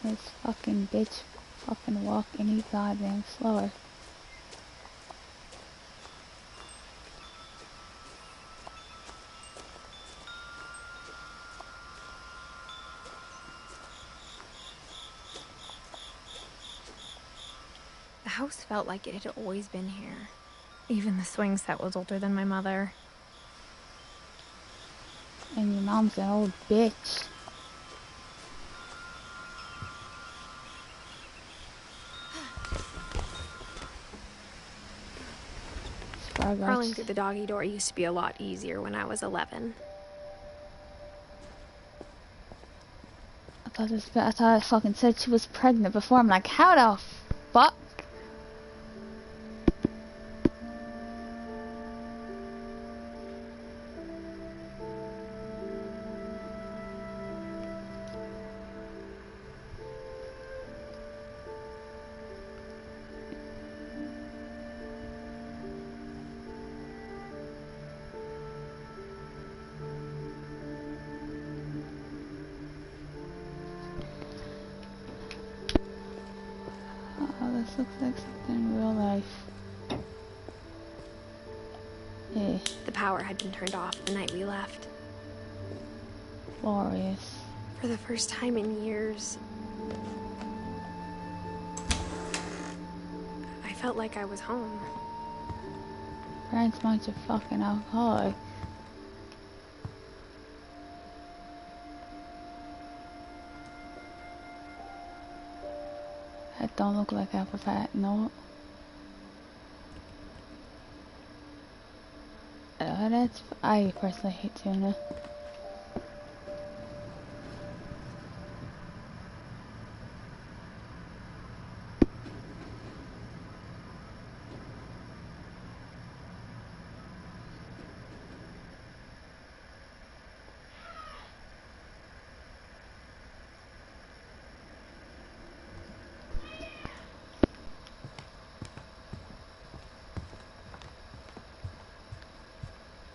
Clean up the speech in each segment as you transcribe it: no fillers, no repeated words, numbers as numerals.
This fucking bitch fucking walk any goddamn slower. The house felt like it had always been here. Even the swing set was older than my mother. And your mom's an old bitch. Crawling through the doggy door used to be a lot easier when I was 11. I thought I fucking said she was pregnant before. I'm like, how the fuck? This looks like something in real life. Yeah. The power had been turned off the night we left. Glorious. For the first time in years, I felt like I was home. Frank's bunch of fucking alcoholic. That don't look like apple pie, no. I personally hate tuna.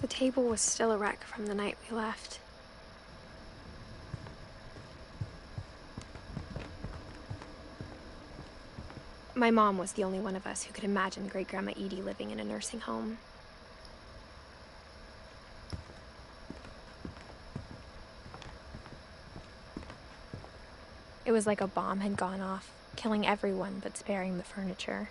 The table was still a wreck from the night we left. My mom was the only one of us who could imagine Great-Grandma Edie living in a nursing home. It was like a bomb had gone off, killing everyone but sparing the furniture.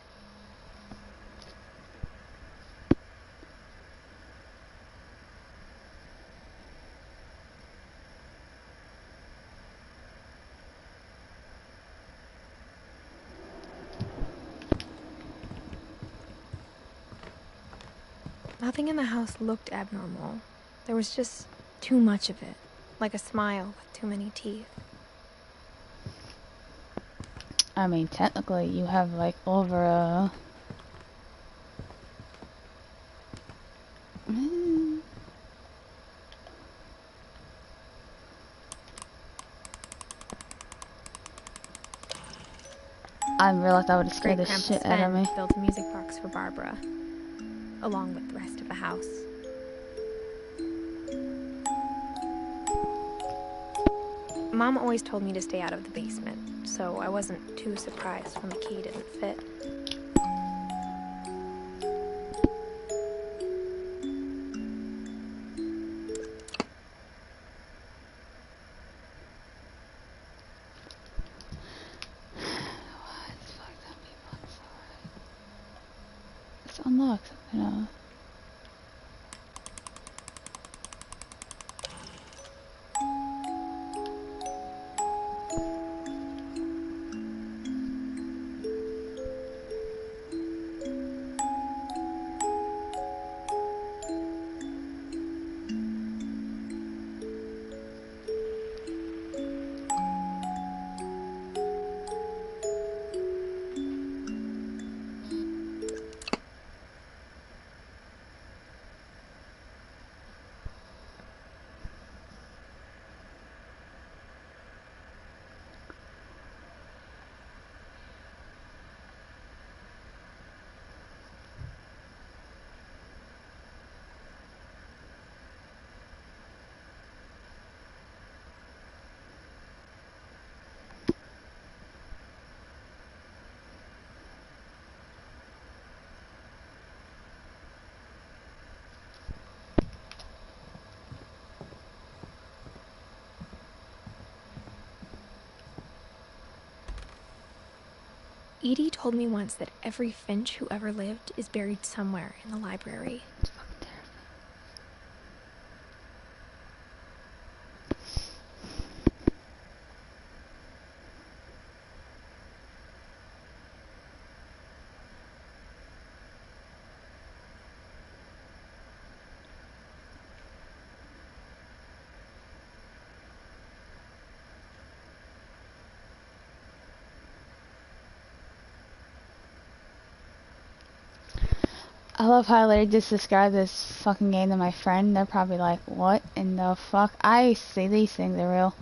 Nothing in the house looked abnormal. There was just too much of it, like a smile with too many teeth. I mean, technically, you have like over a... I realized I would have scared the shit out of me. Built a music box for Barbara, along with the rest of the house. Mom always told me to stay out of the basement, so I wasn't too surprised when the key didn't fit. Let's unlock something else. Edie told me once that every Finch who ever lived is buried somewhere in the library. It's fucking terrifying. I love how they just described this fucking game to my friend. They're probably like, what in the fuck? I see these things are real.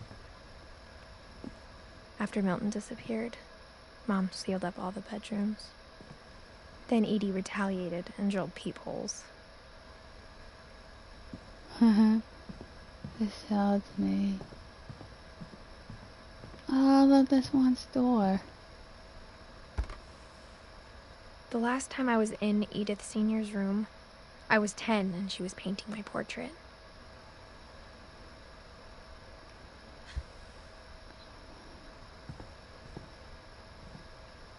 After Milton disappeared, Mom sealed up all the bedrooms. Then Edie retaliated and drilled peepholes. This sounds me. Oh, I love this one store. The last time I was in Edith Sr.'s room, I was 10 and she was painting my portrait.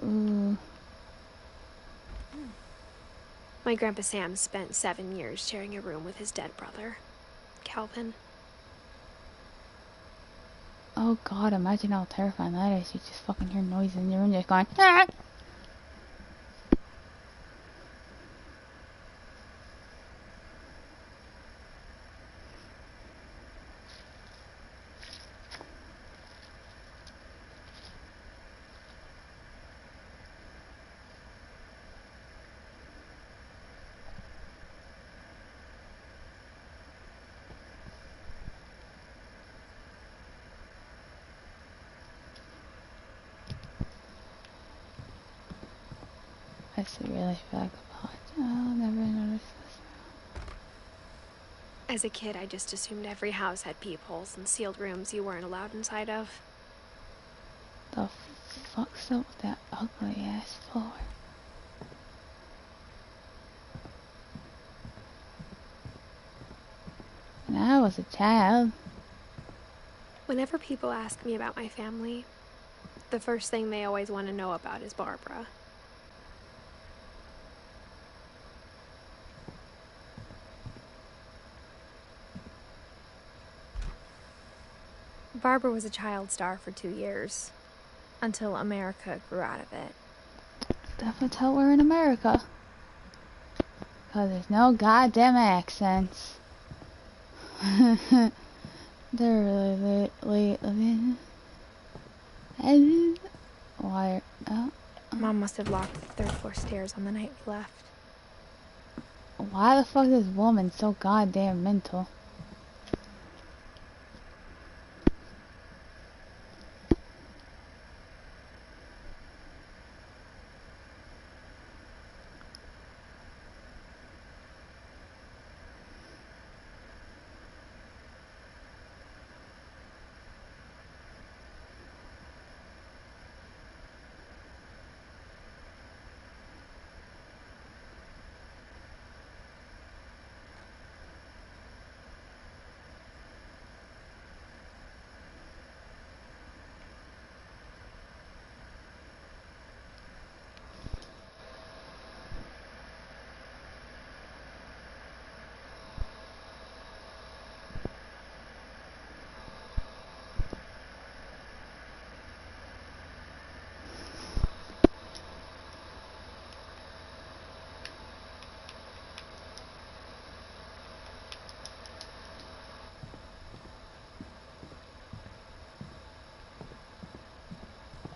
Ooh. My Grandpa Sam spent 7 years sharing a room with his dead brother, Calvin. Oh god, imagine how terrifying that is. You just fucking hear noises in your room just going, ah! That's a really vagabond. I'll never notice this. As a kid, I just assumed every house had peepholes and sealed rooms you weren't allowed inside of. The fuck's up with that ugly ass floor? When I was a child. Whenever people ask me about my family, the first thing they always want to know about is Barbara. Barbara was a child star for 2 years, until America grew out of it. Definitely tell we're in America. Cause there's no goddamn accents. They're really living. And why? Oh, Mom must have locked the 3rd floor stairs on the night we left. why the fuck is this woman so goddamn mental?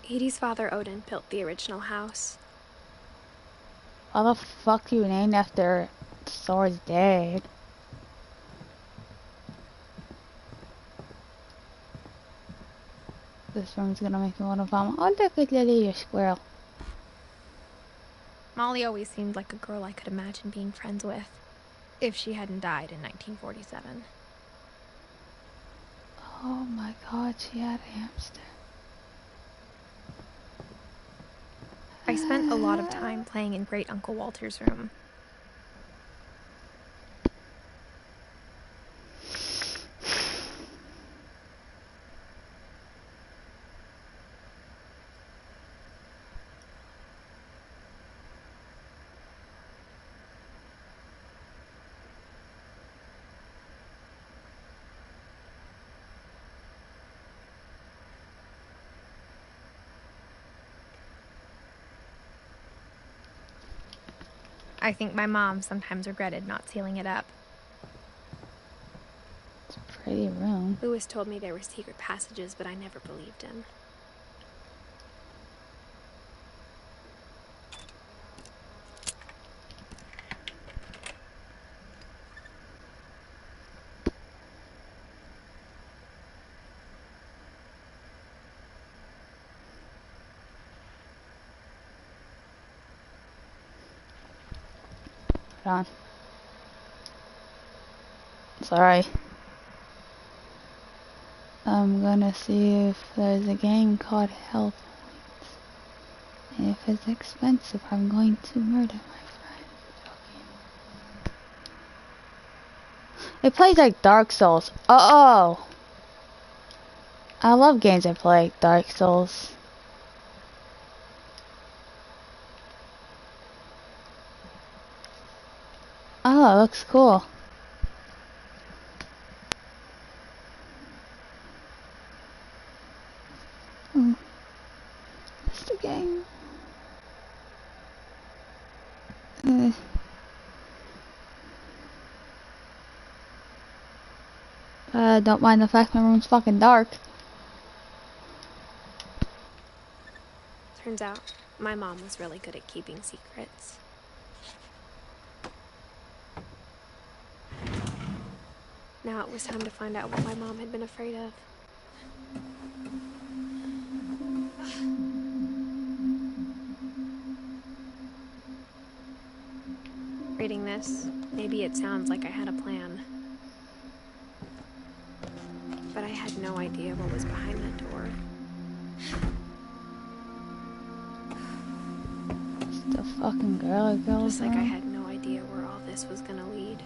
Edie's father, Odin, built the original house. Why the fuck you named after Sora's dad? This room's gonna make me wanna vomit. Oh, look at Lily, your squirrel. Molly always seemed like a girl I could imagine being friends with, if she hadn't died in 1947. Oh my god, she had a hamster. I spent a lot of time playing in Great Uncle Walter's room. I think my mom sometimes regretted not sealing it up. It's a pretty room. Lewis told me there were secret passages, but I never believed him. Hold on. Sorry. I'm gonna see if there's a game called Hell Points. If it's expensive, I'm going to murder my friend. Joking. It plays like Dark Souls. Oh! I love games that play like Dark Souls. Oh, it looks cool. That's the game. Don't mind the fact my room's fucking dark. Turns out, my mom was really good at keeping secrets. Now it was time to find out what my mom had been afraid of. Reading this, maybe it sounds like I had a plan. But I had no idea what was behind that door. It's the fucking girl Just like I had no idea where all this was gonna lead.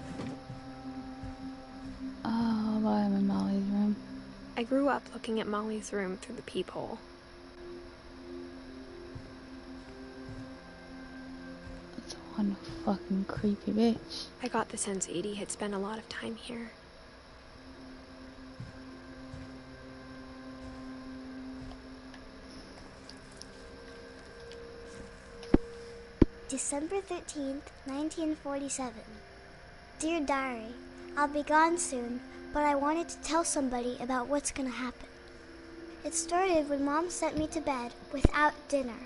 Oh, boy, I'm in Molly's room. I grew up looking at Molly's room through the peephole. It's one fucking creepy bitch. I got the sense Edie had spent a lot of time here. December 13th, 1947. Dear Diary, I'll be gone soon, but I wanted to tell somebody about what's gonna happen. It started when Mom sent me to bed without dinner.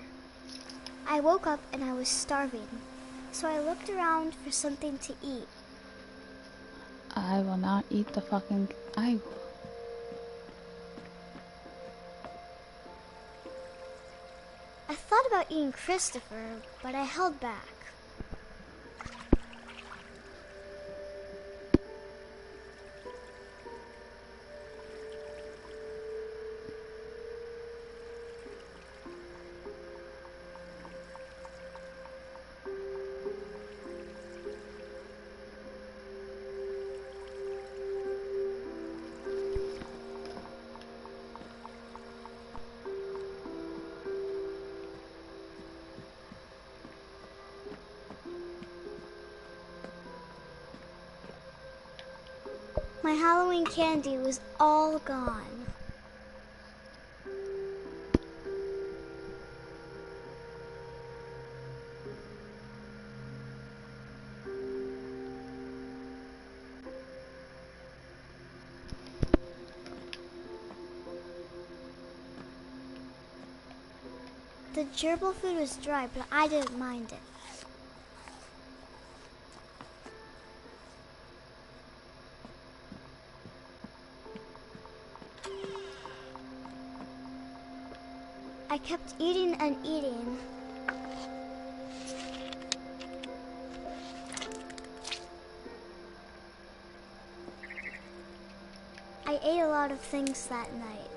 I woke up and I was starving, so I looked around for something to eat. I will not eat the fucking... I thought about eating Christopher, but I held back. My Halloween candy was all gone. The gerbil food was dry, but I didn't mind it. I kept eating and eating. I ate a lot of things that night.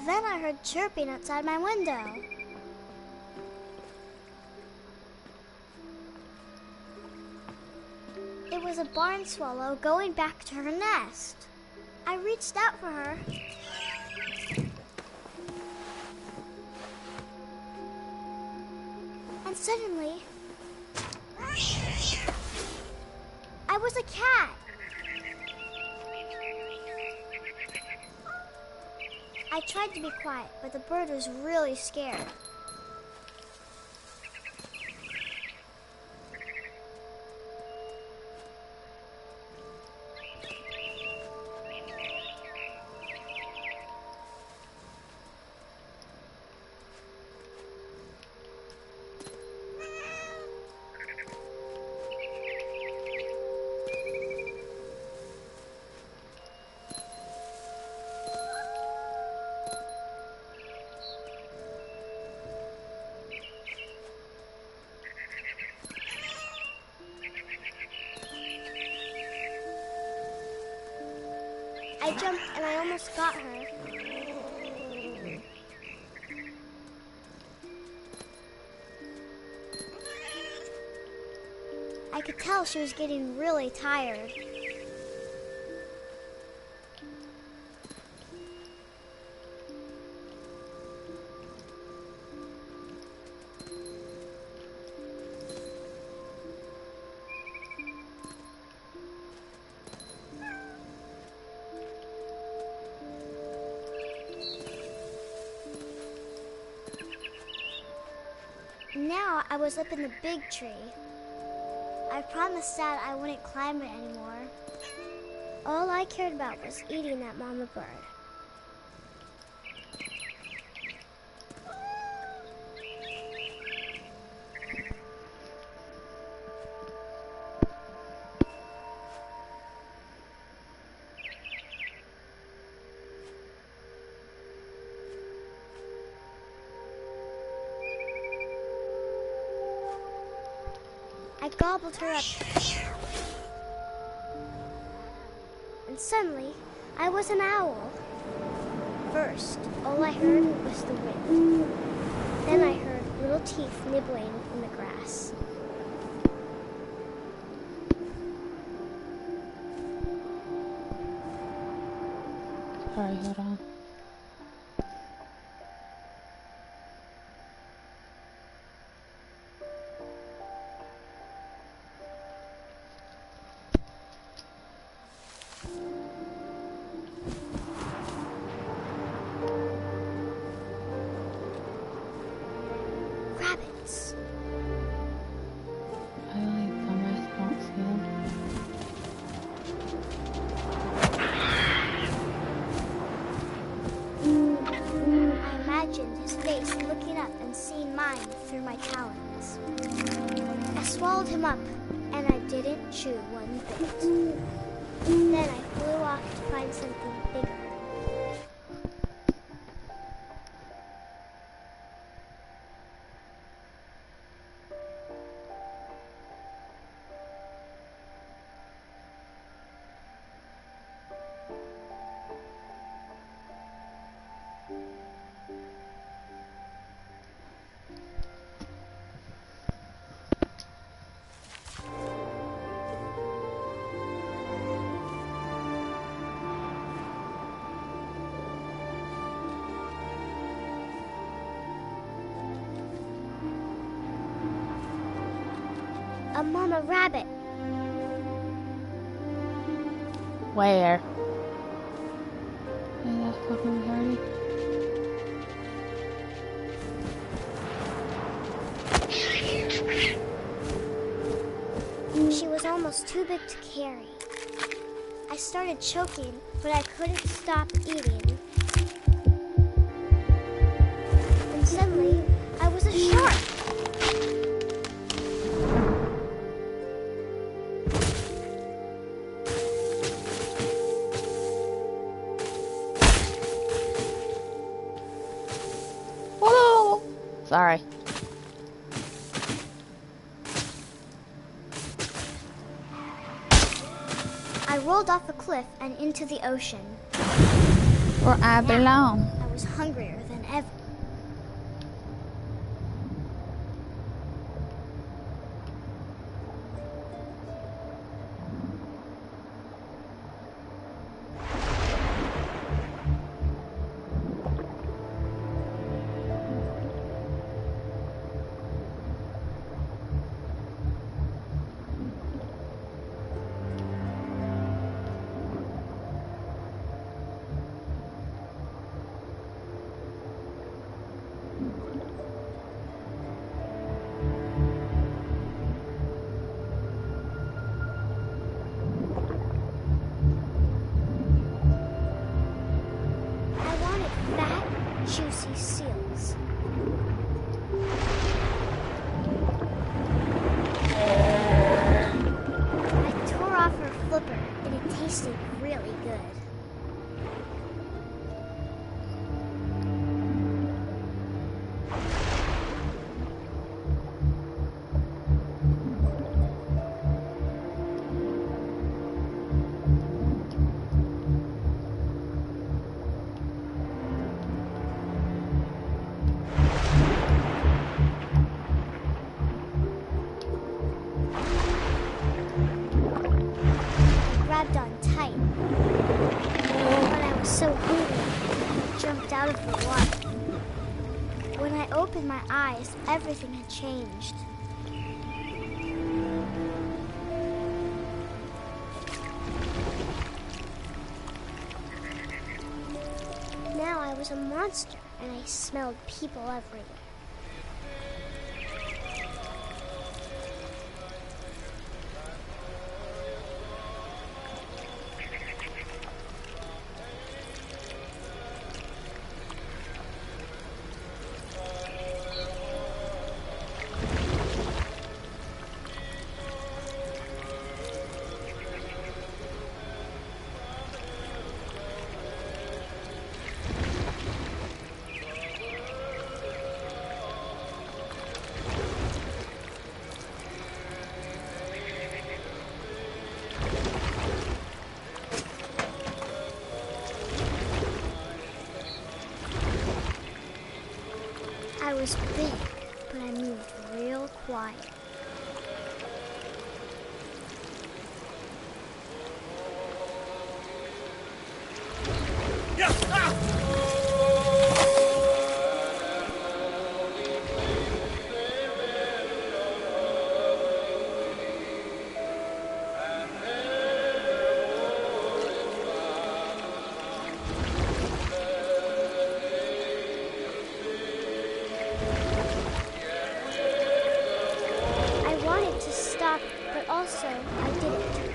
Then I heard chirping outside my window. It was a barn swallow going back to her nest. I reached out for her. And suddenly, I was a cat. I tried to be quiet, but the bird was really scared. I jumped and I almost got her. I could tell she was getting really tired. Now I was up in the big tree. I promised Dad I wouldn't climb it anymore. All I cared about was eating that mama bird. I gobbled her up. And suddenly, I was an owl. First, all I heard was the wind. Then I heard little teeth nibbling in the grass. Sorry, hold on. Rabbits. I like dumbass don't see them. I imagined his face looking up and seeing mine through my talons. I swallowed him up, and I didn't chew one bit. Then I flew off to find something bigger. A mama rabbit. Where? Is that fucking party? She was almost too big to carry. I started choking, but I couldn't stop eating. And suddenly, I was a shark. Whoa! Sorry. I rolled off a cliff and into the ocean. Where I belong. I was hungrier than ever. sea seals. I tore off her flipper, and it tasted really good. Grabbed on tight, but I was so hungry, I jumped out of the water. When I opened my eyes, everything had changed. Now I was a monster, and I smelled people everywhere. I was big, but I moved real quiet. I wanted to stop, but also I didn't.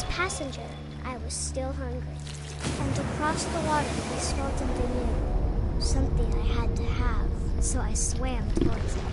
Passenger, I was still hungry. And across the water, I smelled something new. Something I had to have, so I swam towards it.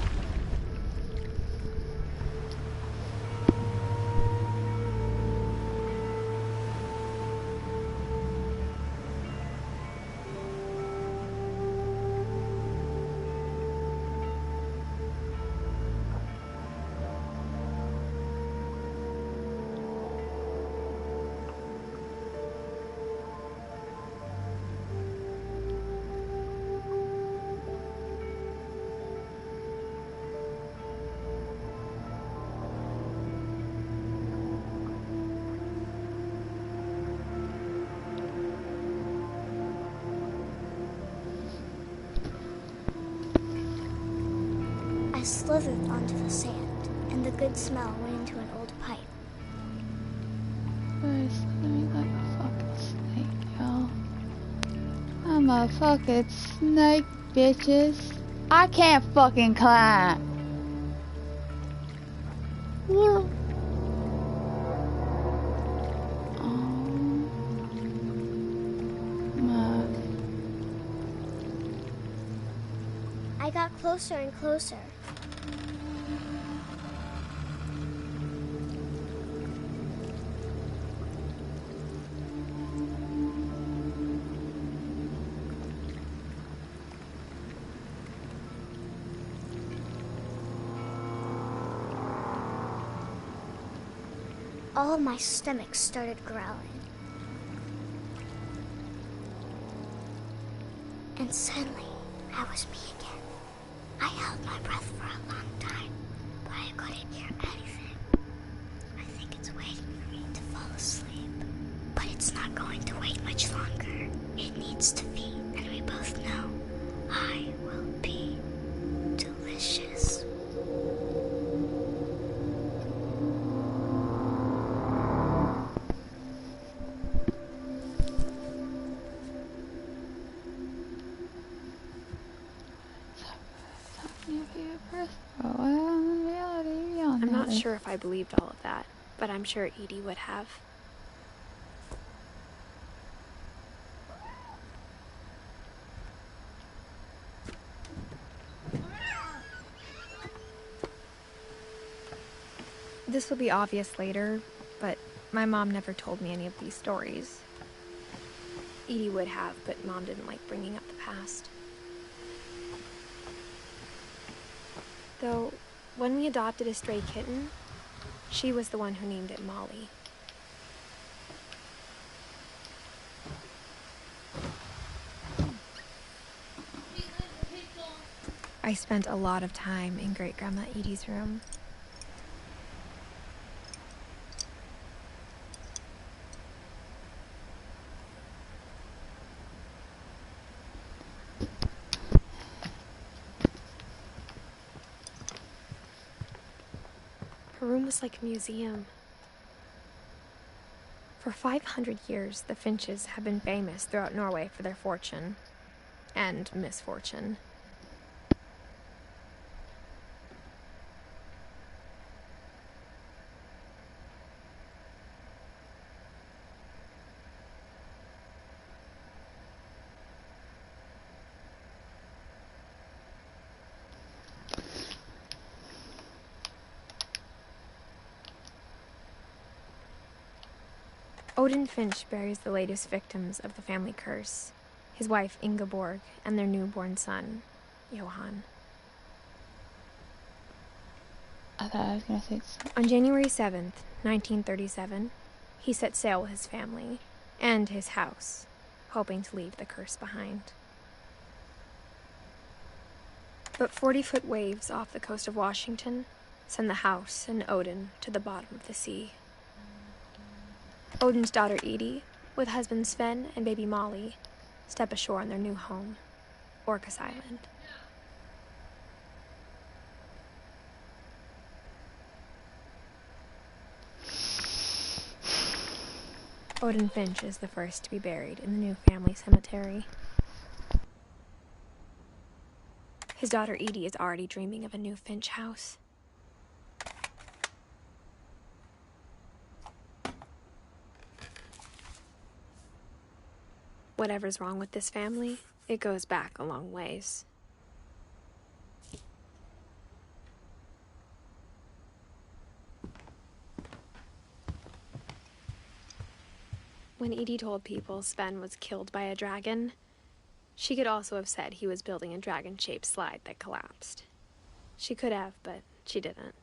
I slithered onto the sand, and the good smell went into an old pipe. Where's slithering like a fucking snake, y'all? I'm a fucking snake, bitches. I can't fucking climb. Whoa. I got closer and closer. all of my stomach started growling. And suddenly, I was me again. I held my breath for a long time, but I couldn't hear anything. I think it's waiting for me to fall asleep. But it's not going to wait much longer. It needs to be, and we both know I will be delicious. I'm not sure if I believed all of that, but I'm sure Edie would have. This will be obvious later, but my mom never told me any of these stories. Edie would have, but Mom didn't like bringing up the past. Though, when we adopted a stray kitten, she was the one who named it Molly. I spent a lot of time in Great-Grandma Edie's room. Her room was like a museum. For 500 years, the Finches have been famous throughout Norway for their fortune and misfortune. Odin Finch buries the latest victims of the family curse, his wife Ingeborg and their newborn son, Johan. I thought I was going to say On January 7th, 1937, he set sail with his family and his house, hoping to leave the curse behind. But 40-foot waves off the coast of Washington send the house and Odin to the bottom of the sea. Odin's daughter Edie, with husband Sven and baby Molly, step ashore on their new home, Orcas Island. Odin Finch is the first to be buried in the new family cemetery. His daughter Edie is already dreaming of a new Finch house. Whatever's wrong with this family, it goes back a long ways. When Edie told people Sven was killed by a dragon, she could also have said he was building a dragon-shaped slide that collapsed. She could have, but she didn't.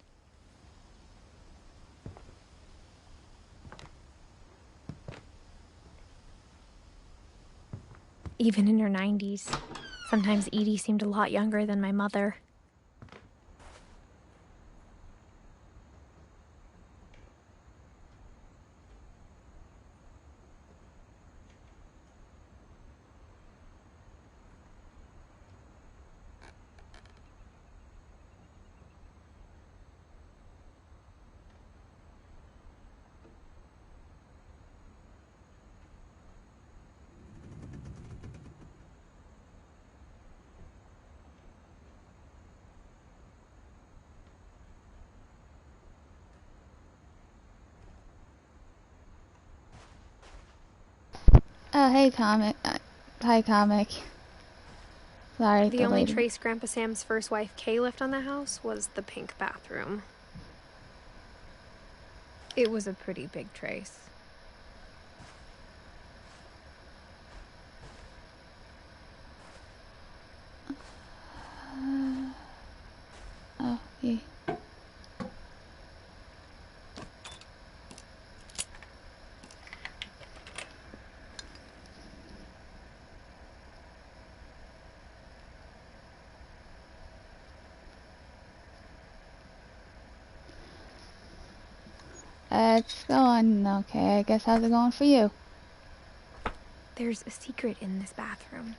Even in her 90s, sometimes Edie seemed a lot younger than my mother. Oh, hey, comic. Hi, comic. Sorry, The only lady. trace Grandpa Sam's first wife, Kay, left on the house was the pink bathroom. It was a pretty big trace. Oh, yeah. It's going okay. I guess how's it going for you? There's a secret in this bathroom.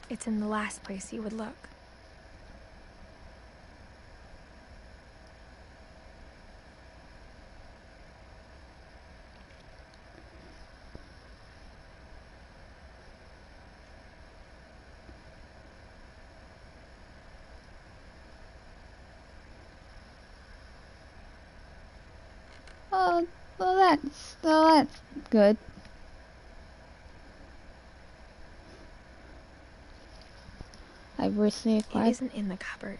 It's in the last place you would look. Oh, well that's good. I recently It acquired. isn't in the cupboard.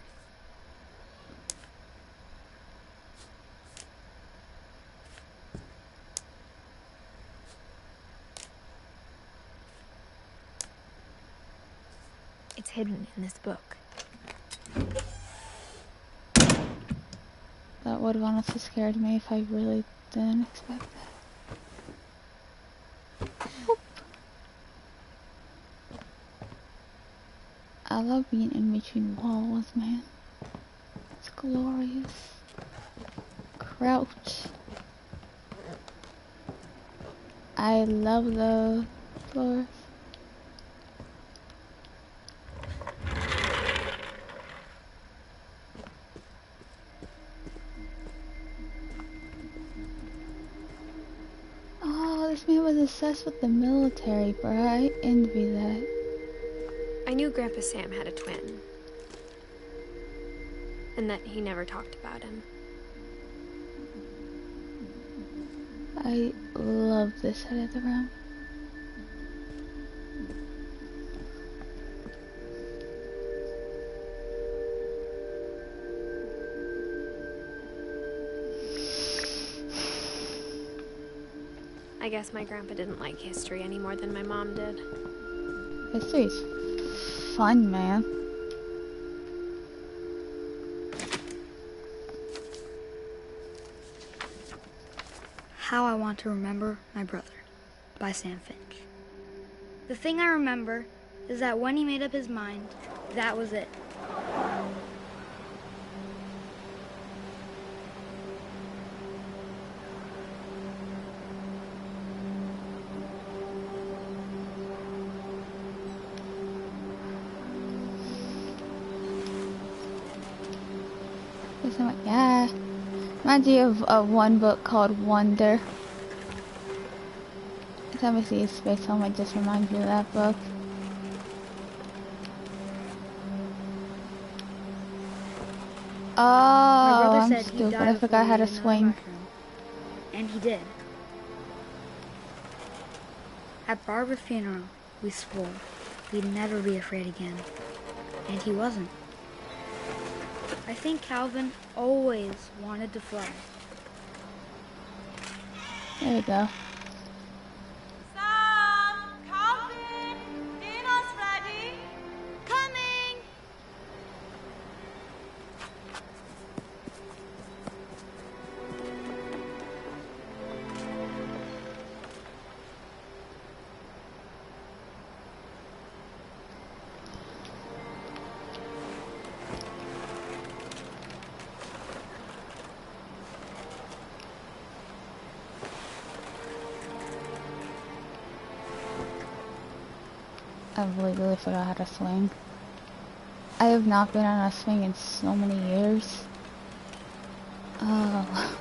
It's hidden in this book. That would have honestly scared me if I really didn't expect that. Whoop. I love being in between walls, man. It's glorious. Crouch. I love those floors. Oh, this man was obsessed with the military, bro. I envy that. I knew Grandpa Sam had a twin. And that he never talked about him. I love this side of the room. I guess my grandpa didn't like history any more than my mom did. History's fun, man. How I Want to Remember My Brother by Sam Finch. The thing I remember is that when he made up his mind, that was it. Yeah. Reminds you of one book called Wonder. Every time I see a space home, it just reminds me of that book. Oh, My brother I'm said he'd stupid. die I forgot how to before he ate another swing. mushroom. And he did. At Barbara's funeral, we swore we'd never be afraid again. And he wasn't. I think Calvin always wanted to fly. There we go. Sam! Calvin! Dinner's ready! Coming! I really forgot how to swing. I have not been on a swing in so many years. Oh.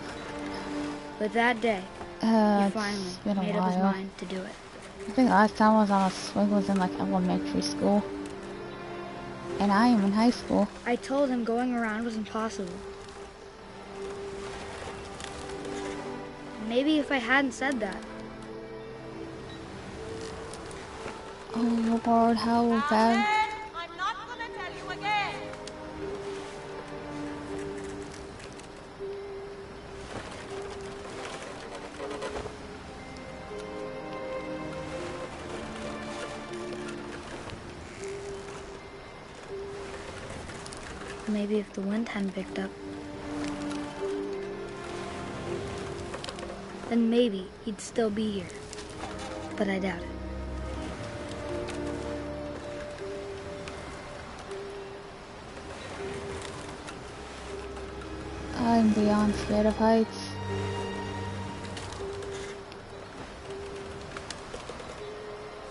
But that day, he It's finally been a made up his while. mind to do it. I think last time I was on a swing was in like elementary school. And I am in high school. I told him going around was impossible. Maybe if I hadn't said that, Oh Lord, how bad. Calvin, I'm not gonna tell you again. maybe if the wind hadn't picked up, then maybe he'd still be here. But I doubt it. I'm beyond scared of heights.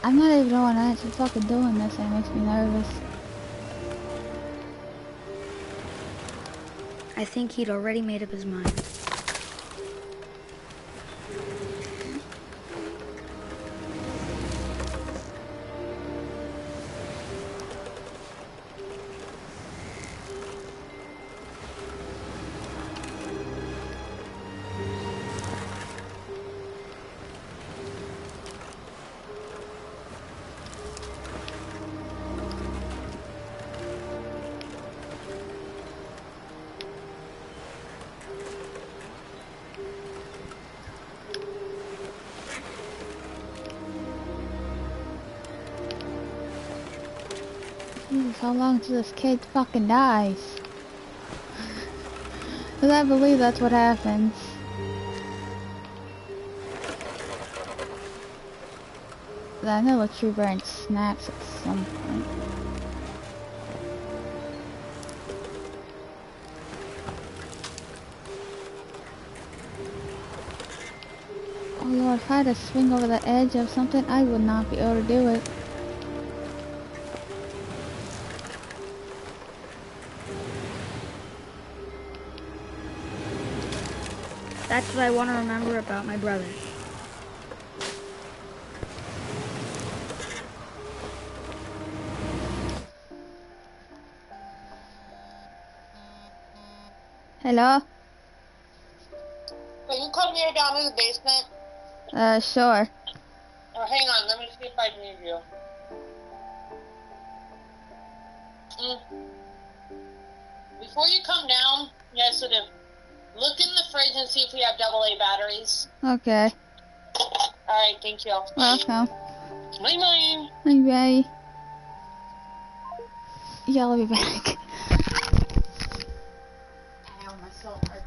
I'm not even doing that. Just fucking doing this and it makes me nervous. I think he'd already made up his mind. Jesus, how long till this kid fucking dies? Cause I believe that's what happens. I know a trooper and snaps at some point. Oh Lord, if I had to swing over the edge of something, I would not be able to do it. That's what I want to remember about my brother. Hello? Can you come here down to the basement? Sure. Oh, hang on, let me see if I can hear you. Before you come down, you guys sort of look in the fridge and see if we have AA batteries. Okay. Alright, thank you. Welcome. Bye-bye. Bye. Yeah, I'll be back. Ow, my soul hurts.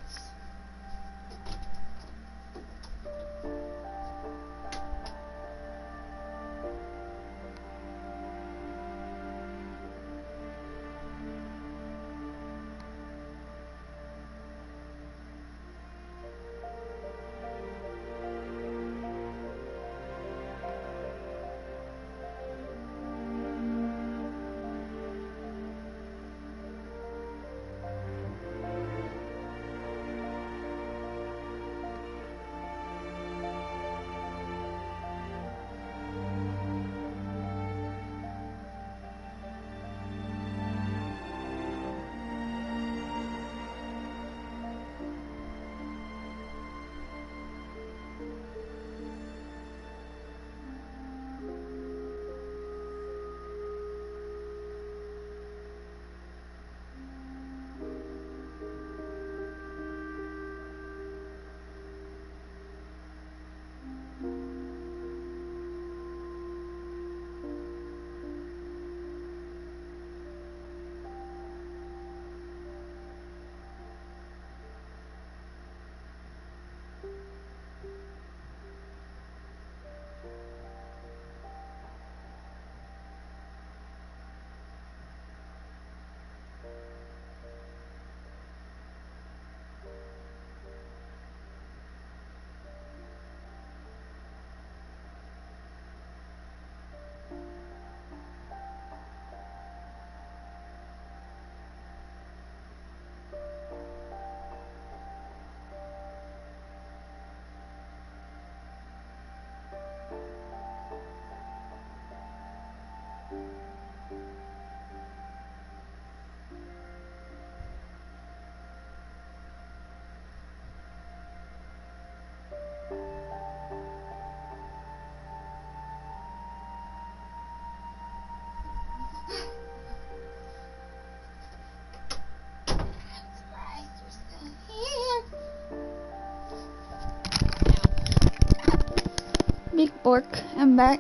Big Bork, I'm back.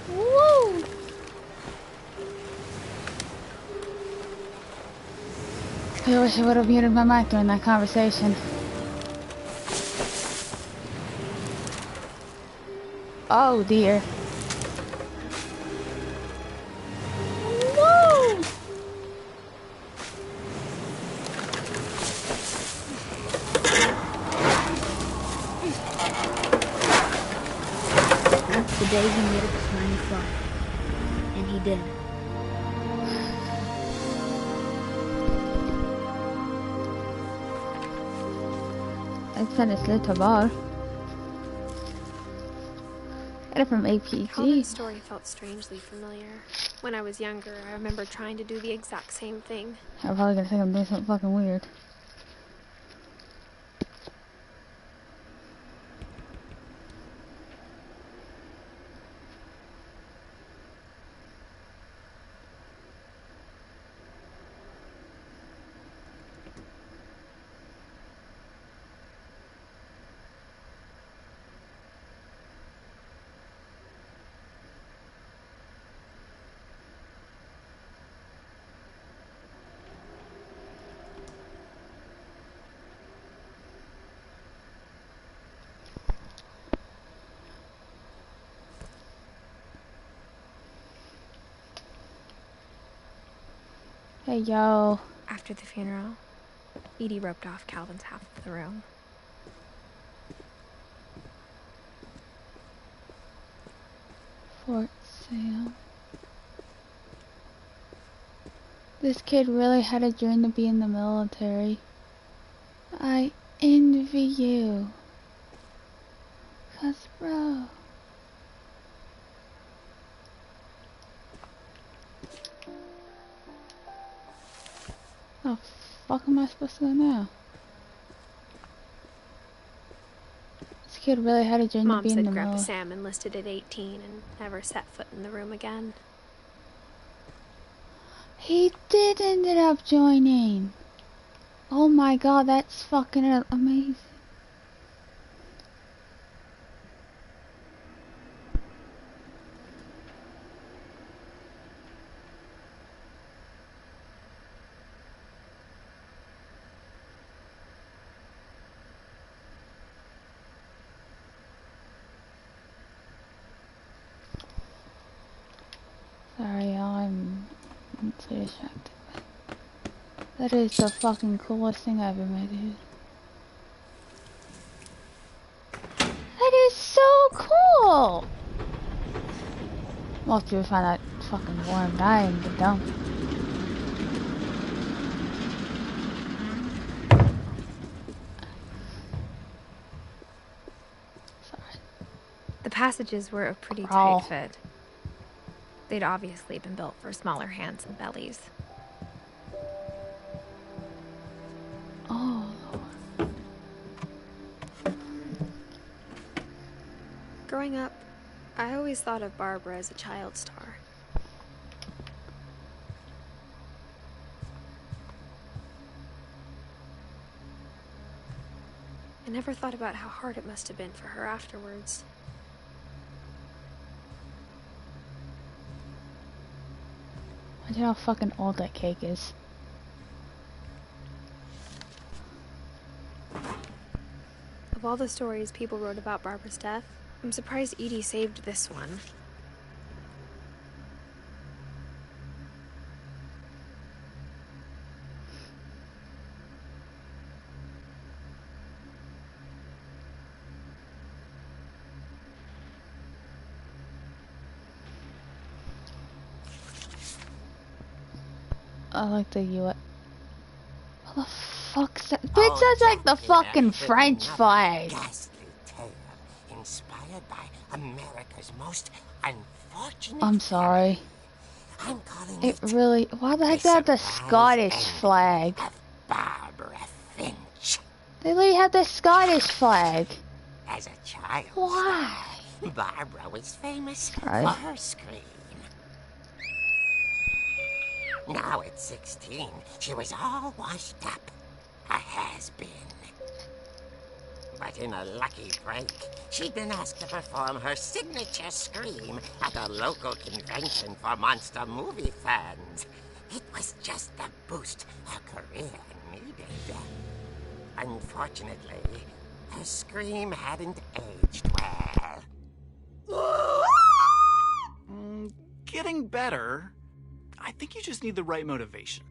Woo! I wish I would have muted my mic during that conversation. Oh dear. Woo! The day he made up his mind to fly. And he did. استنى سلتها بار. Get it from APG. Calvin's story felt strangely familiar. When I was younger, I remember trying to do the exact same thing. I'm probably gonna think I'm doing something fucking weird. Hey, yo. After the funeral, Edie roped off Calvin's half of the room. Fort Sam. This kid really had a dream to be in the military. I envy you. 'Cause, bro. How the fuck am I supposed to go now? This kid really had a dream to Mom be in said the Grandpa military. Sam enlisted at 18 and never set foot in the room again. He did ended up joining. Oh my god, that's fucking amazing. Sorry, y'all, I'm so distracted. That is the fucking coolest thing I've ever made, dude. That is so cool! Most people find that fucking boring, but I am the dumb. Sorry. The passages were a pretty Crawl. tight fit. They'd obviously been built for smaller hands and bellies. Oh, Lord. Growing up, I always thought of Barbara as a child star. I never thought about how hard it must have been for her afterwards. Imagine how fucking old that cake is. Of all the stories people wrote about Barbara's death, I'm surprised Edie saved this one. I like the U.S. What the fuck's that? It sounds like the fucking French flag. Ghastly tale inspired by America's most unfortunate. I'm sorry. I'm calling It really. Why the heck do they have the Scottish flag? of Barbara Finch. They literally have the Scottish flag. As a child, Why? Barbara was famous Right. for her scream. Now at 16, she was all washed up. A has-been. But in a lucky break, she'd been asked to perform her signature scream at a local convention for monster movie fans. It was just the boost her career needed. Unfortunately, her scream hadn't aged well. Getting better. I think you just need the right motivation.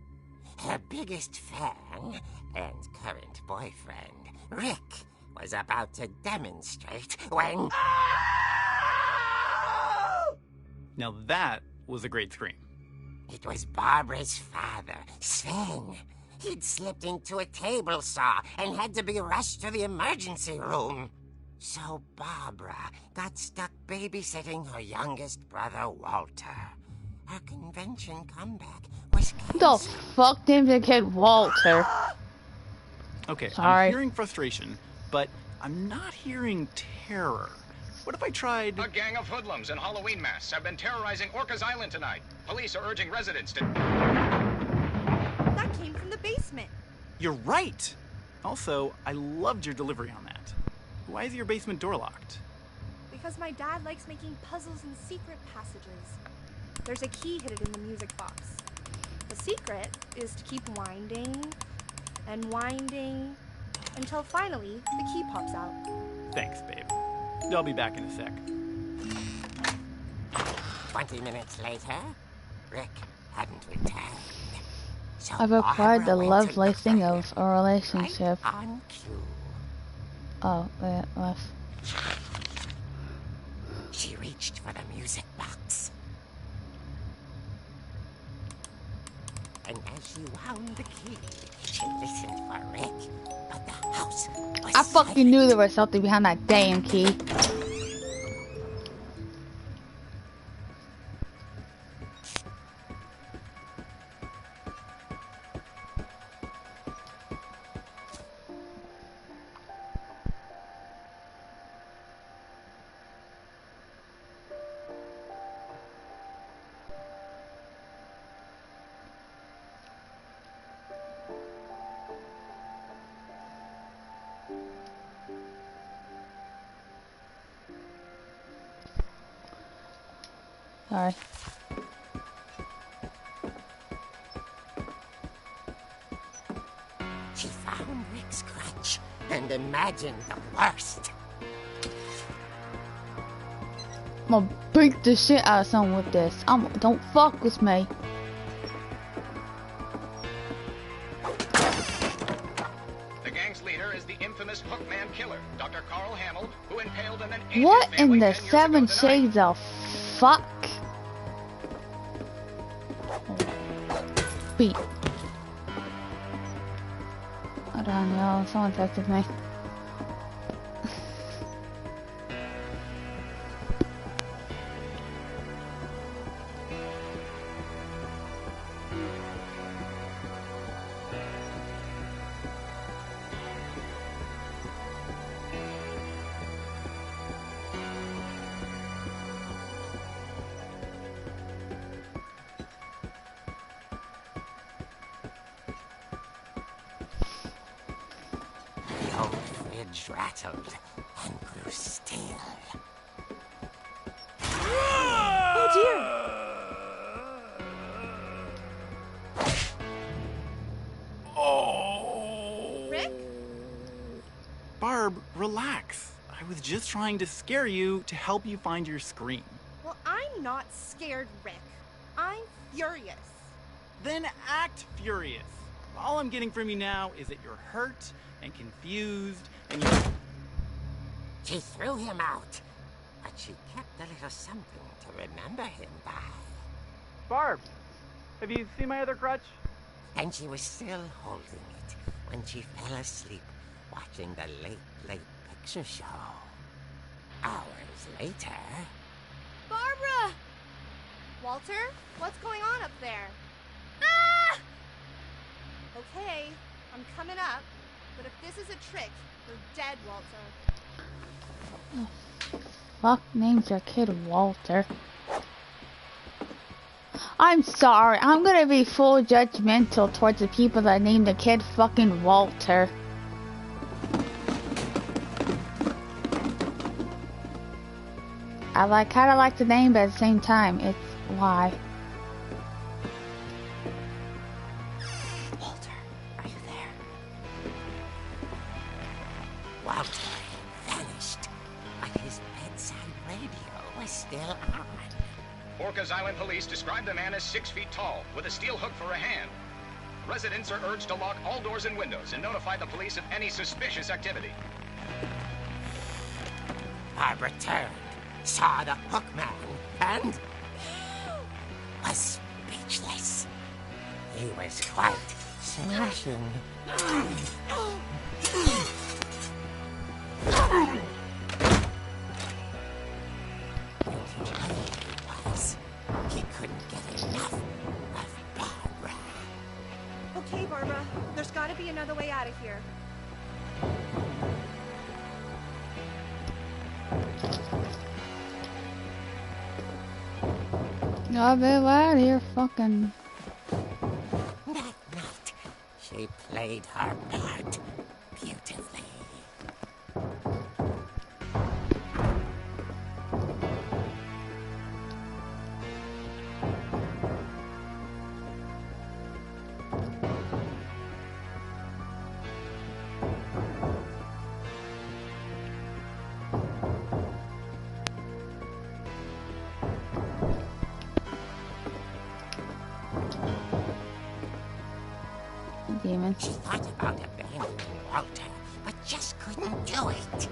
Her biggest fan and current boyfriend, Rick, was about to demonstrate when... Now that was a great scream. It was Barbara's father, Sven. He'd slipped into a table saw and had to be rushed to the emergency room. So Barbara got stuck babysitting her youngest brother, Walter. Her convention comeback was The canceled. fuck named the kid Walter? Okay, Sorry. I'm hearing frustration, but I'm not hearing terror. What if I tried... A gang of hoodlums in Halloween masks have been terrorizing Orcas Island tonight. Police are urging residents to... That came from the basement. You're right! Also, I loved your delivery on that. Why is your basement door locked? Because my dad likes making puzzles and secret passages. There's a key hidden in the music box. The secret is to keep winding and winding until finally the key pops out. Thanks, babe. I'll be back in a sec. 20 minutes later, Rick hadn't returned. So I've acquired the Barbara went love to life look thing for him, of a relationship. right on cue. Oh, wait, left. She reached for the music box. And as she wound the key, she listened for Rick, but the house was I fucking silent. knew there was something behind that damn key. Sorry. She found Rick's crutch and imagined the worst. I'm gonna beat the shit out of someone with this. Don't fuck with me. The gang's leader is the infamous Hookman killer, Dr. Carl Hamill, who impaled an What Indian in family the 10 years seven ago tonight. shades of fuck? Beat. I don't know. Someone texted me. The old fridge rattled and grew still. Oh dear! Rick? Barb, relax. I was just trying to scare you to help you find your scream. Well, I'm not scared, Rick. I'm furious. Then act furious. All I'm getting from you now is that you're hurt and confused and you... She threw him out, but she kept a little something to remember him by. Barb, have you seen my other crutch? And she was still holding it when she fell asleep watching the late picture show. Hours later... Barbara! Walter, what's going on up there? Ah! Okay, I'm coming up, but if this is a trick, you're dead, Walter. Fuck names your kid Walter. I'm sorry. I'm gonna be full judgmental towards the people that named the kid fucking Walter. I kinda like the name, but at the same time, it's why. Walter, are you there? Walter had vanished, but his bedside radio was still on. Orcas Island police describe the man as 6 feet tall, with a steel hook for a hand. Residents are urged to lock all doors and windows and notify the police of any suspicious activity. Barbara turned, saw the hook man, and... was speechless. He was quite smashing. He couldn't get enough of Barbara. Okay, Barbara. There's gotta be another way out of here. I'll be out of here, fucking. That night, she played her part beautifully. Demon. She thought about abandoning Walter, but just couldn't do it.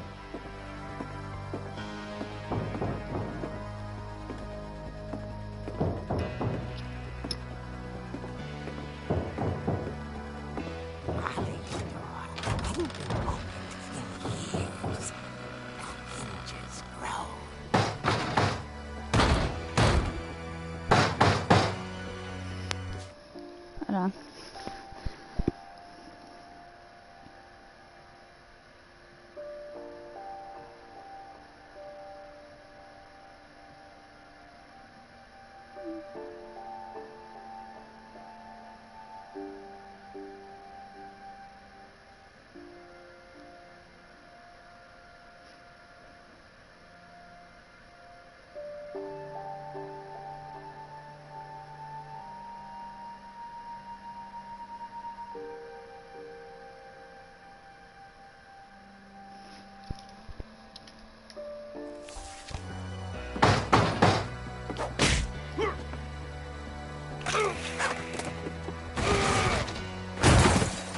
Molly's door hadn't been opened in years. The hinges groaned. Hold on.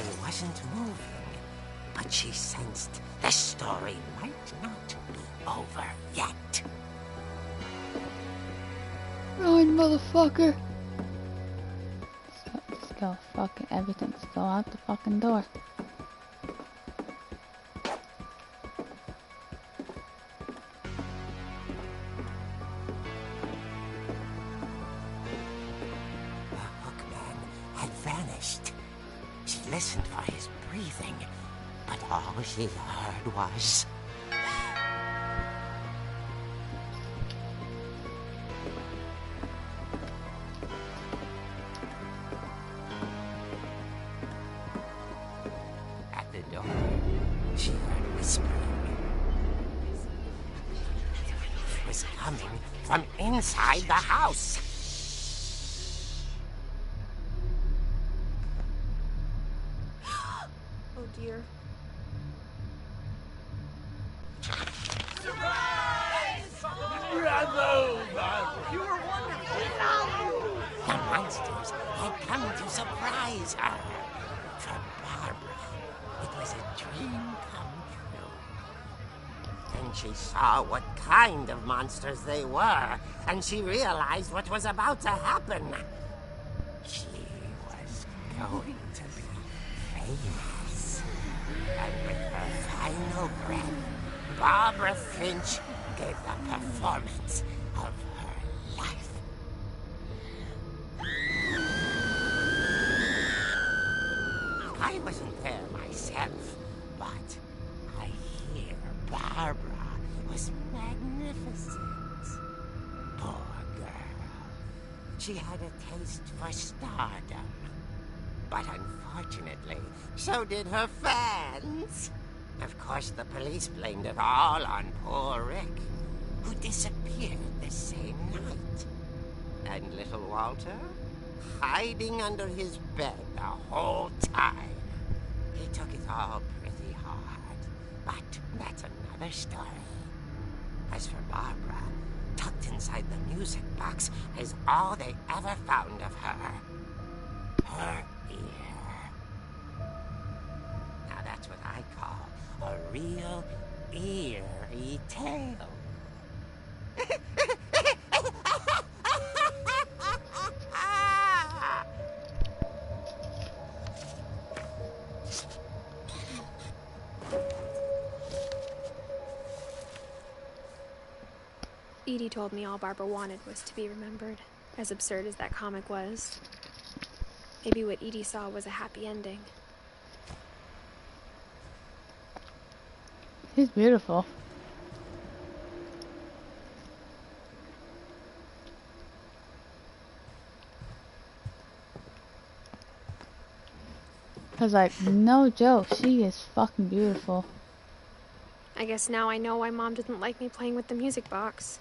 He wasn't moving, but she sensed the story might not be over yet. Run, motherfucker! Let's go. Fucking everything's go out the fucking door. The hookman had vanished. She listened for his breathing, but all she heard was... At the door, she heard whispering. It was coming from inside the house. Oh dear. The monsters had come to surprise her. For Barbara, it was a dream come true. Then she saw what kind of monsters they were, and she realized what was about to happen. She was going to be famous. And with her final breath, Barbara Finch gave the performance of her life. I wasn't there myself, but I hear Barbara was magnificent. Poor girl. She had a taste for stardom. But unfortunately, so did her fans. Of course, the police blamed it all on poor Rick, who disappeared the same night. And little Walter? Hiding under his bed the whole time. He took it all pretty hard, but that's another story. As for Barbara, tucked inside the music box is all they ever found of her. Her ear. Now that's what I call a real eerie tale. Edie told me all Barbara wanted was to be remembered, as absurd as that comic was. Maybe what Edie saw was a happy ending. She's beautiful. Cause like, no joke, she is fucking beautiful. I guess now I know why Mom didn't like me playing with the music box.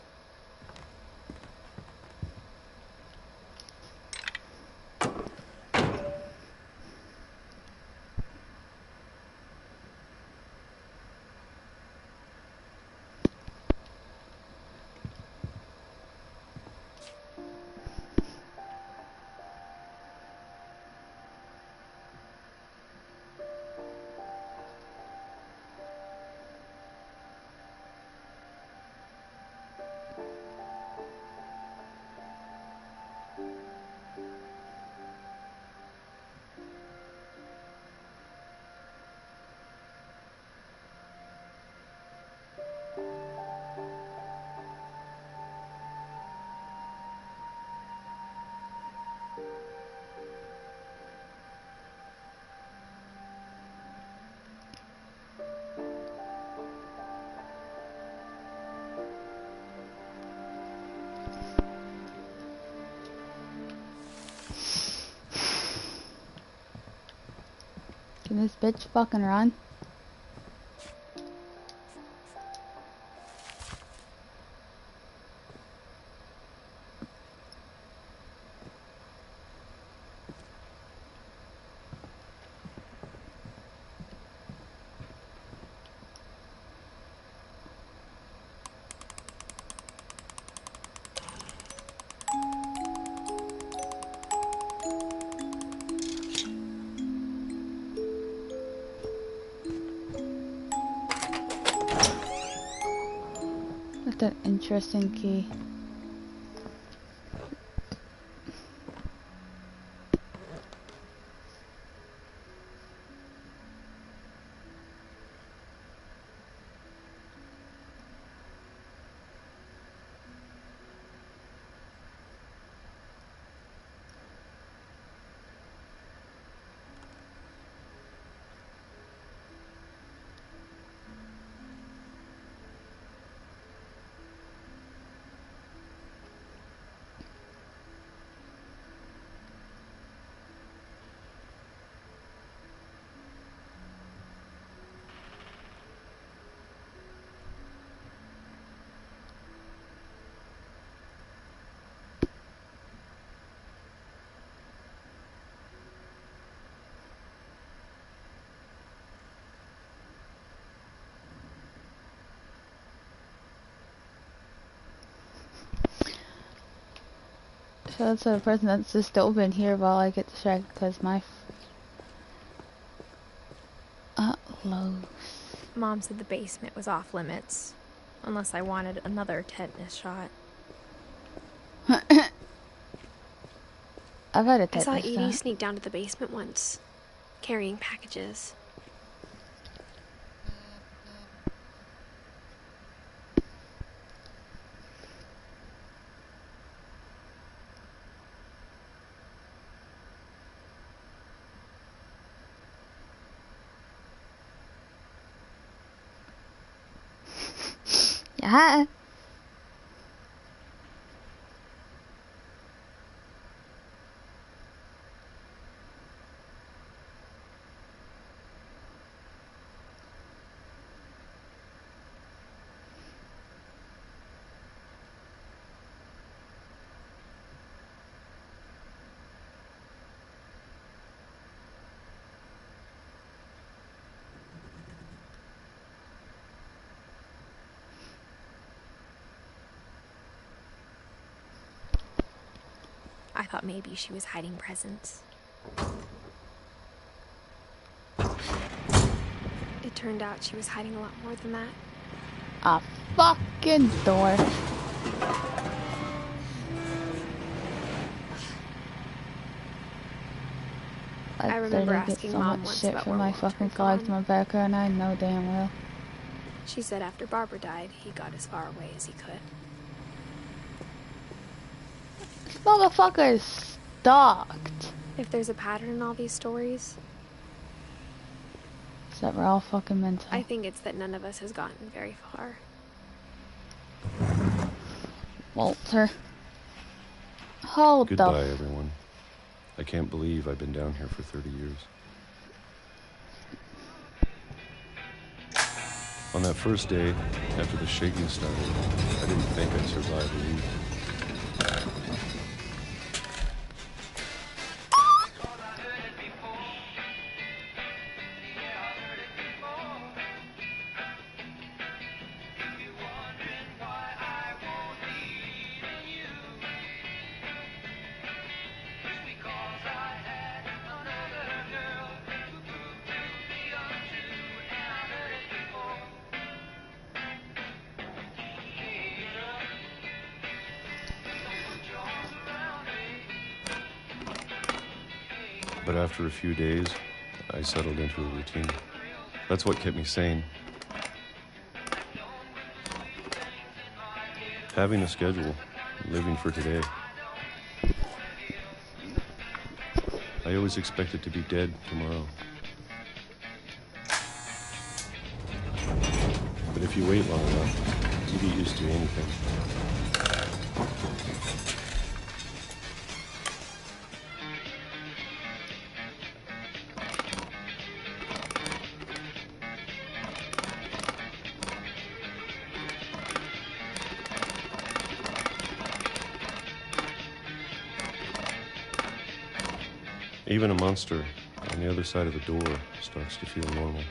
Can this bitch fucking run? That's an interesting key. So that's the person that's just open here while I get distracted because my uploads. Mom said the basement was off limits, unless I wanted another tetanus shot. I've had a I saw tetanus Edie shot. sneak down to the basement once, carrying packages. Yeah. I thought maybe she was hiding presents. It turned out she was hiding a lot more than that. A fucking door. I remember get asking so Mom much once shit about for where my Walter fucking had flags in gone. my background. I know damn well. She said after Barbara died, he got as far away as he could. This motherfucker is stalked. If there's a pattern in all these stories, It's that we're all fucking mental. I think it's that none of us has gotten very far. Walter. Hold Goodbye, the everyone. I can't believe I've been down here for 30 years. On that first day, after the shaking started, I didn't think I'd survive a week. But after a few days, I settled into a routine. That's what kept me sane. Having a schedule, living for today. I always expected to be dead tomorrow. But if you wait long enough, you get used to anything. Even a monster on the other side of the door starts to feel normal.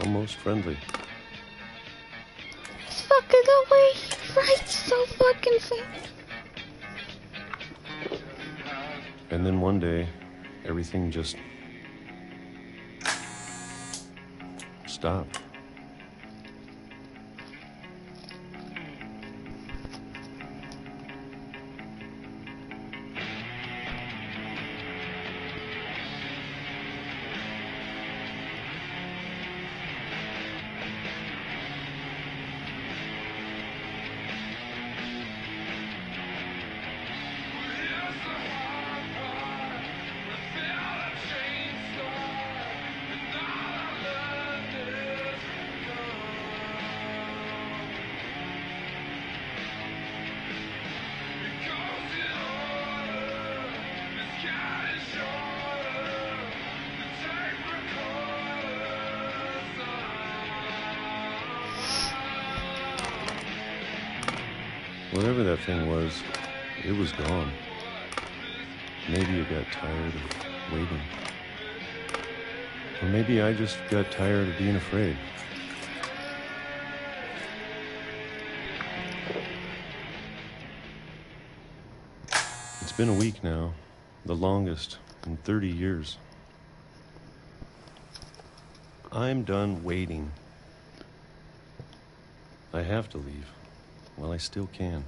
Almost friendly. He's fucking away. Right, so fucking fast. And then one day, everything just stopped. Whatever that thing was, it was gone. Maybe you got tired of waiting. Or maybe I just got tired of being afraid. It's been a week now, the longest in 30 years. I'm done waiting. I have to leave. Well, I still can.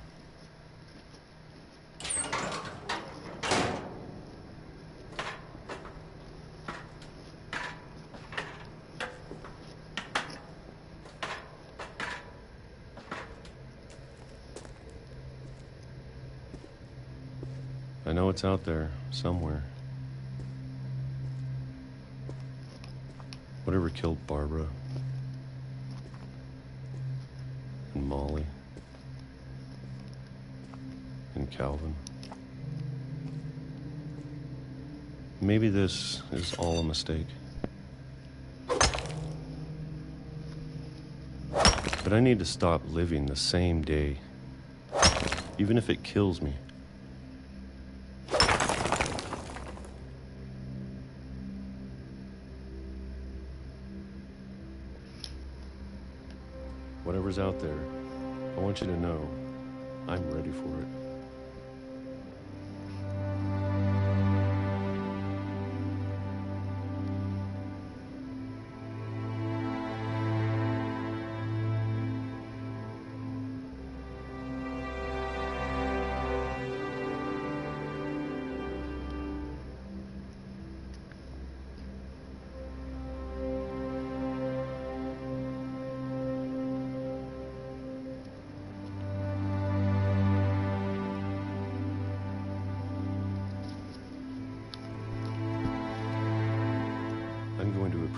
I know it's out there, somewhere. Whatever killed Barbara and Molly and Calvin. Maybe this is all a mistake. But I need to stop living the same day, even if it kills me. Whatever's out there, I want you to know I'm ready for it.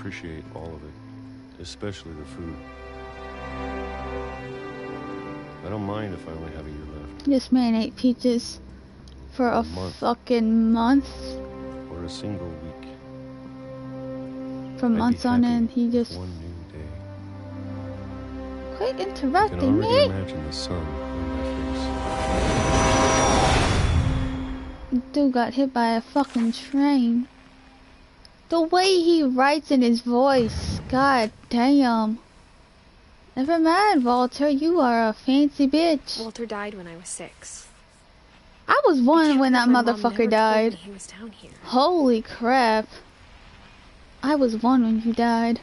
appreciate all of it, especially the food. I don't mind if I only have a year left. This man ate peaches for a fucking month. Or a single week. For months on end, he just... One new day. Quit I can interrupting already me! imagine the sun on my face. Dude got hit by a fucking train. The way he writes in his voice, god damn. Never mind, Walter, you are a fancy bitch. Walter died when I was 6. I was 1 when that My mom motherfucker never died. told me he was down here. Holy crap. I was 1 when you died.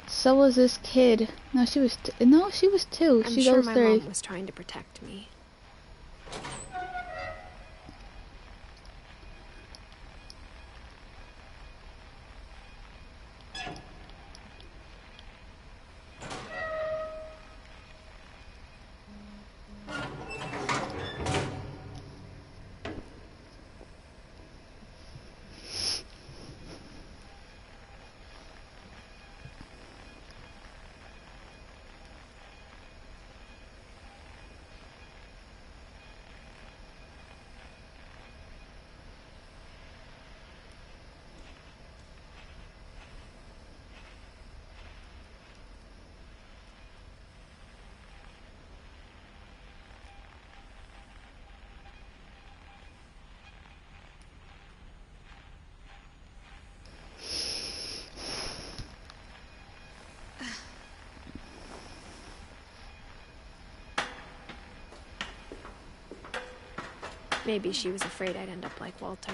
So was this kid. No, she was no, she was 2. I'm She sure goes my 3. mom was trying to protect me. Maybe she was afraid I'd end up like Walter.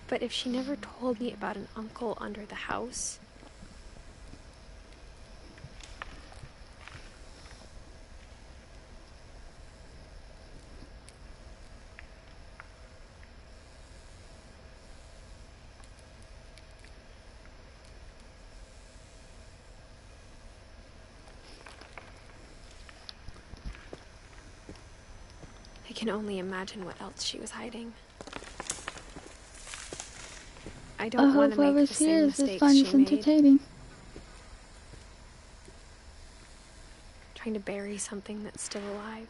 But if she never told me about an uncle under the house... I can only imagine what else she was hiding. I don't want to make the whoever's same here mistakes finds she this made. entertaining. Trying to bury something that's still alive.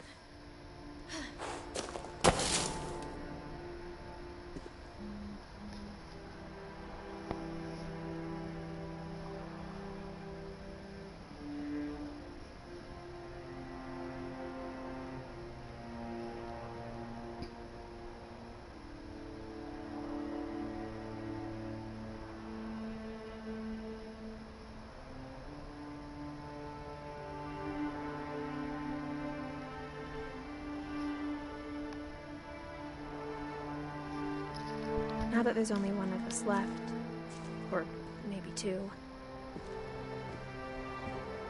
Now that there's only one of us left, or maybe 2,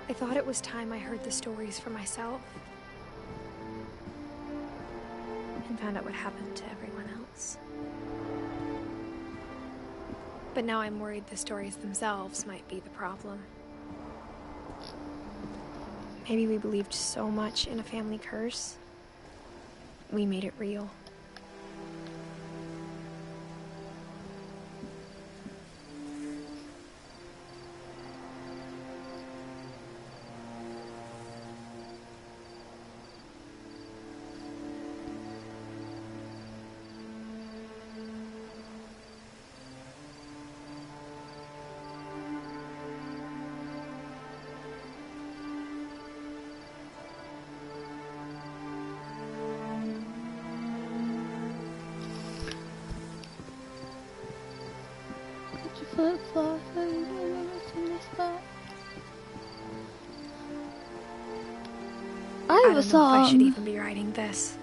I thought it was time I heard the stories for myself and found out what happened to everyone else. But now I'm worried the stories themselves might be the problem. Maybe we believed so much in a family curse, we made it real. Flip-flop, how you doing in this spot? I don't have know a song. if I should even be writing this.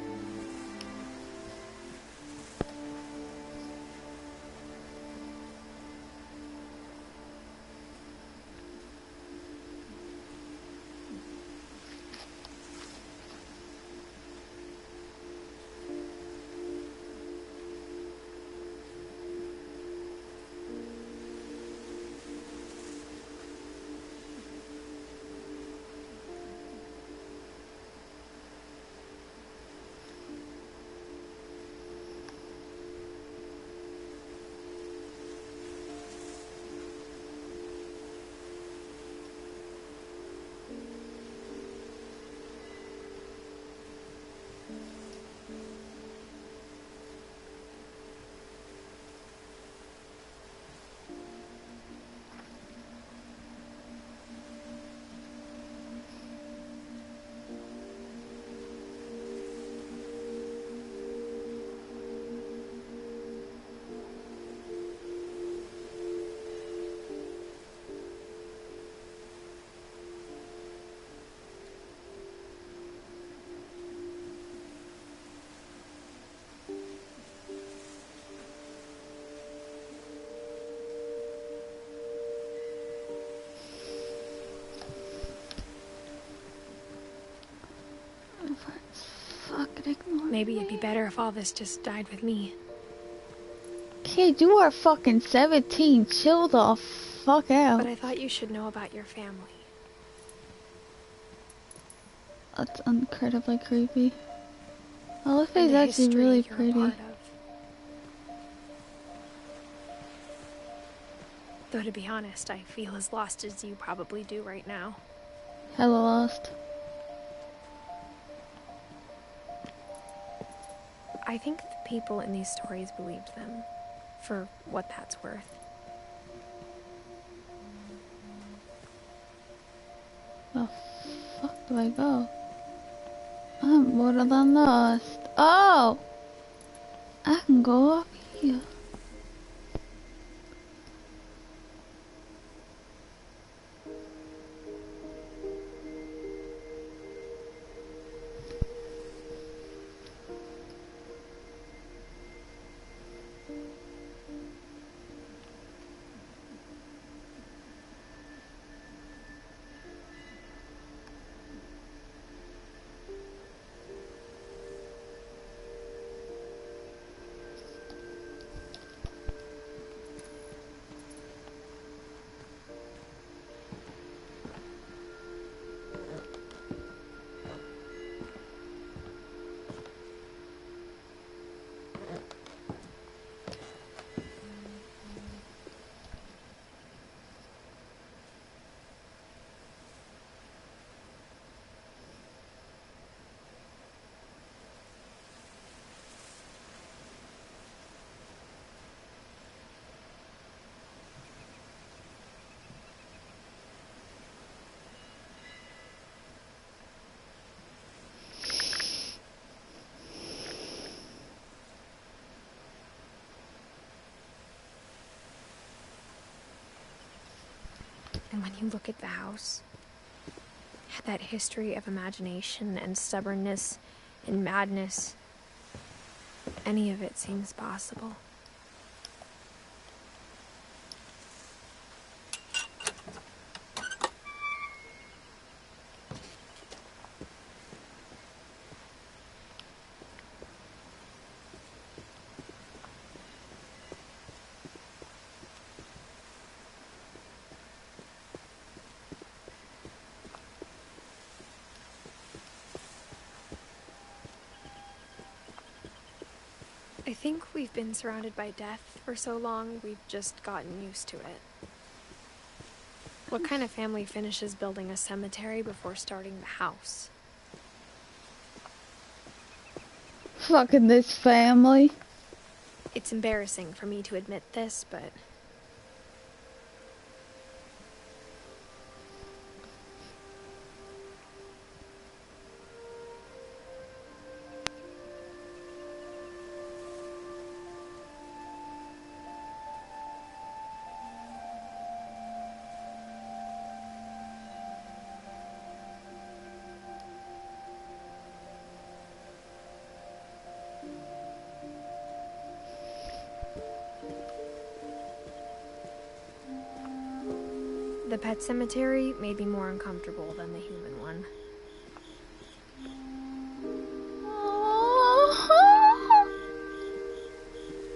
Maybe it'd be better if all this just died with me. Kid, you are fucking 17. Chill the fuck out. But I thought you should know about your family. That's incredibly creepy. Olive And is the actually history really you're a pretty. part of. Though to be honest, I feel as lost as you probably do right now. Hella lost. I think the people in these stories believed them, for what that's worth. The fuck do I go? I'm more than lost. Oh! I can go up here. And when you look at the house, that history of imagination and stubbornness and madness, any of it seems possible. I think we've been surrounded by death for so long, we've just gotten used to it. What kind of family finishes building a cemetery before starting the house? Fucking this family. It's embarrassing for me to admit this, but the pet cemetery made me more uncomfortable than the human one.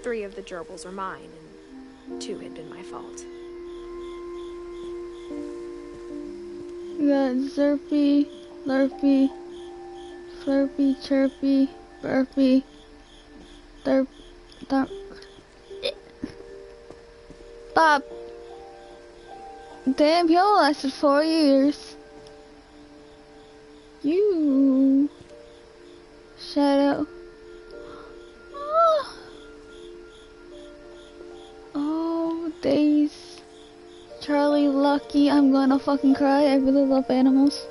Three of the gerbils were mine, and 2 had been my fault. We got Zerpy, Lurpy, Flurpy, Chirpy, Burpy, Derp, Bob. Damn, he only lasted 4 years. You. Shadow. Oh, days. Charlie, Lucky, I'm gonna fucking cry. I really love animals.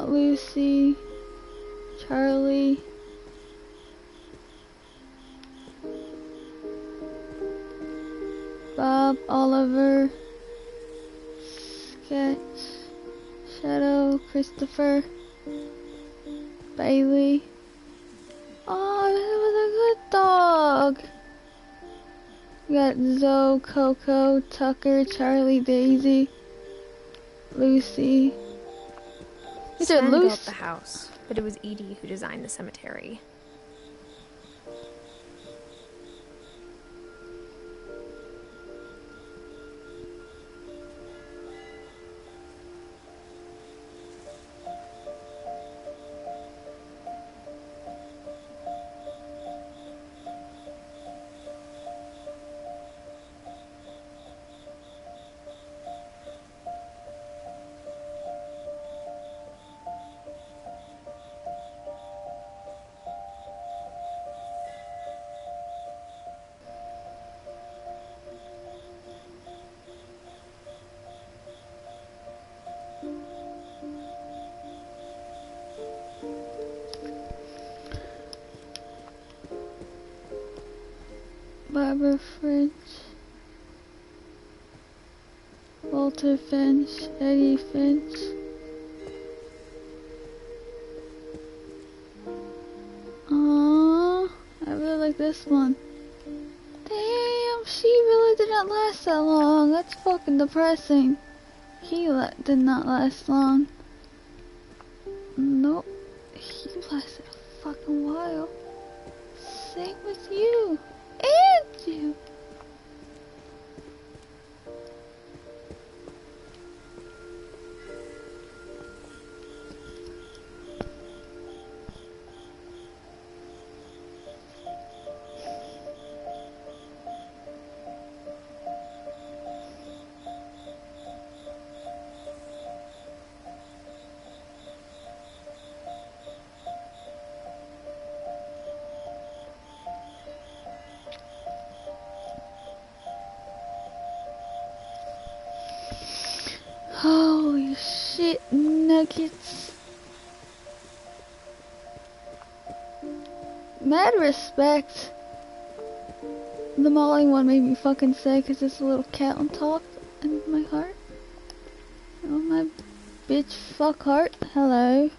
Lucy, Charlie. Bob, Oliver, Sketch, Shadow, Christopher, Bailey. Oh, it was a good dog. We got Zoe, Coco, Tucker, Charlie, Daisy, Lucy. These are Sven built Lucy. the house, but it was Edie who designed the cemetery. Barbara French, Walter Finch, Eddie Finch. Aww, I really like this one. Damn, she really did not last that long. That's fucking depressing. He did not last long. Nope, he lasted a fucking while. Same with you. And you. Holy shit, nuggets. Mad respect. The mauling one made me fucking sad because there's a little cat on top in my heart. Oh, my bitch fuck heart. Hello.